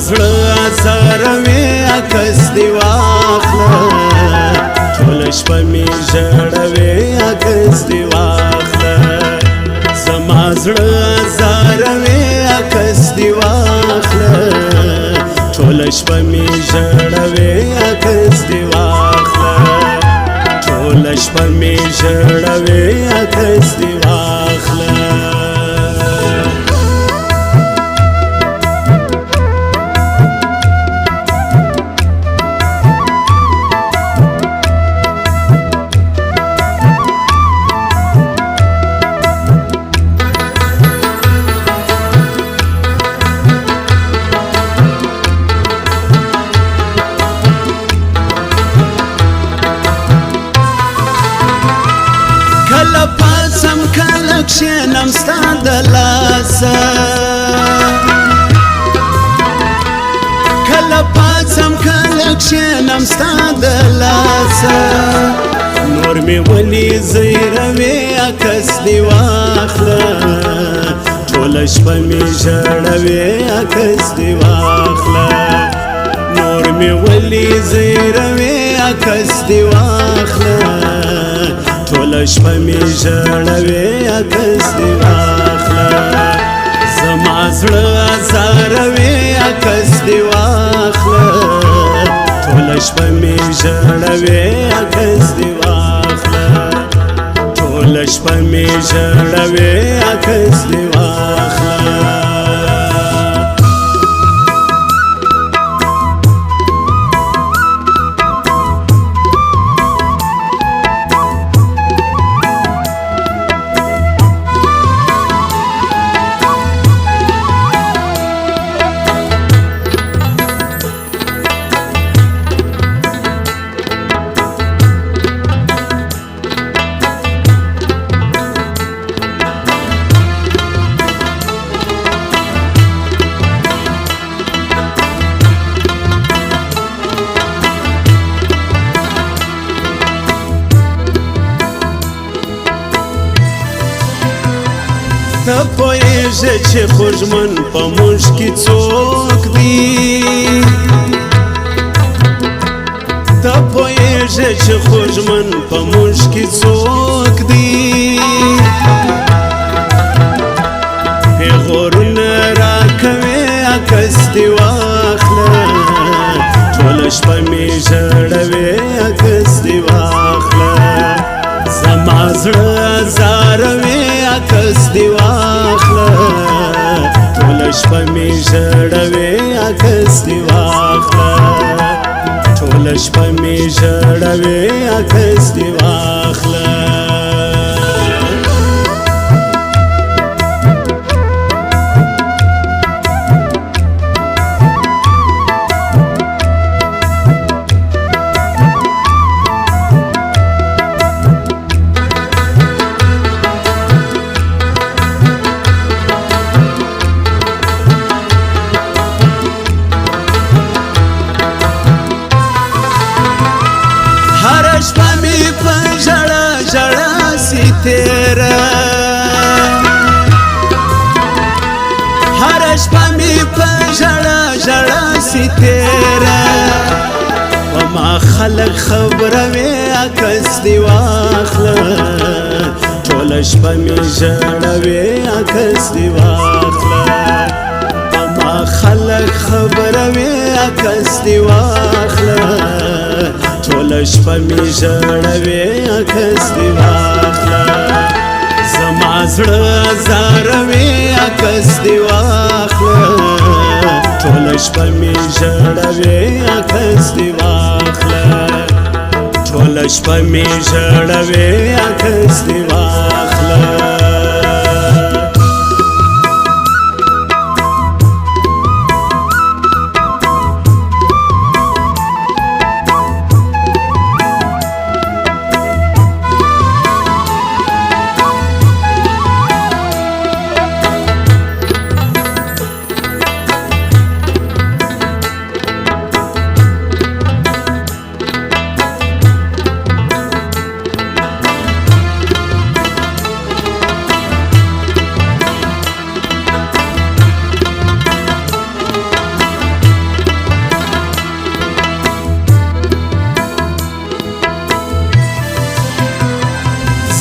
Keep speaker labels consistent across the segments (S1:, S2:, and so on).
S1: زړه ازاروي عکس دی واخله ټول شپه مې ژړوي عکس دی واخله زما زړه ازاروي عکس دی واخله ټول شپه مې ژړوي عکس دی واخله ټول شپه مې ژړوي عکس دی واخله کله پاسم کله کښېنم ستا د لاسه کله پاسم کله کښېنم ستا د لاسه نور مې ولې زیروي عکس دې واخله ټوله شپه مې ژړوي عکس دې واخله نور مې ولې زیروي عکس دې واخله ټوله شپه مې ژړوي عکس دې واخله زما زړه ازاروي عکس دې واخله ټوله شپه مې ژړوي عکس دې واخله ټوله شپه مې ژړوي عکس دې واخله ته پوهېږې چې خوږمن په موږ کې څوک دی ته پوهېږې چې خوږمن په موږ کې څوک دی پیغورونه راکوي عکس دې واخله ټوله شپه مې ژړوي عکس دې واخله زما زړه ازاروي عکس دې واخله ټوله شپه مې ژړوي عکس دې واخله ټوله شپه مې ژړوي عکس دې واخله هر شپه مې په ژړا ژړا سي تېره هر شپه مې په ژړا ژړا سي تېره په ما خلک خبروي عکس دې واخله ټوله شپه مې ژړوي عکس دې واخله په ما خلک خبروي عکس دې واخله ټوله شپه مې ژړوي عکس دې واخله زما زړه ازاروي عکس دې واخله ټوله شپه مې ژړوي عکس دې واخله ټوله شپه مې ژړوي عکس دې واخله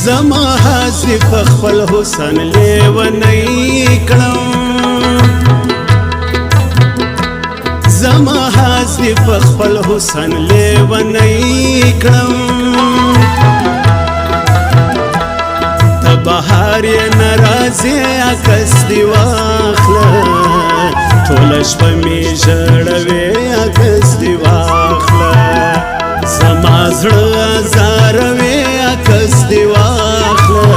S1: زما حاضر په خپل حسن لیونی کړم زما حاضر په خپل حسن لیونی کړم ته بهار یې ناراضي عکس دې واخله ټوله شپه مې ژړوې عکس دې واخله زما زړه ازاروې عکس دې واخله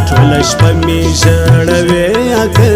S1: ټوله شپه مې ژړوې عکس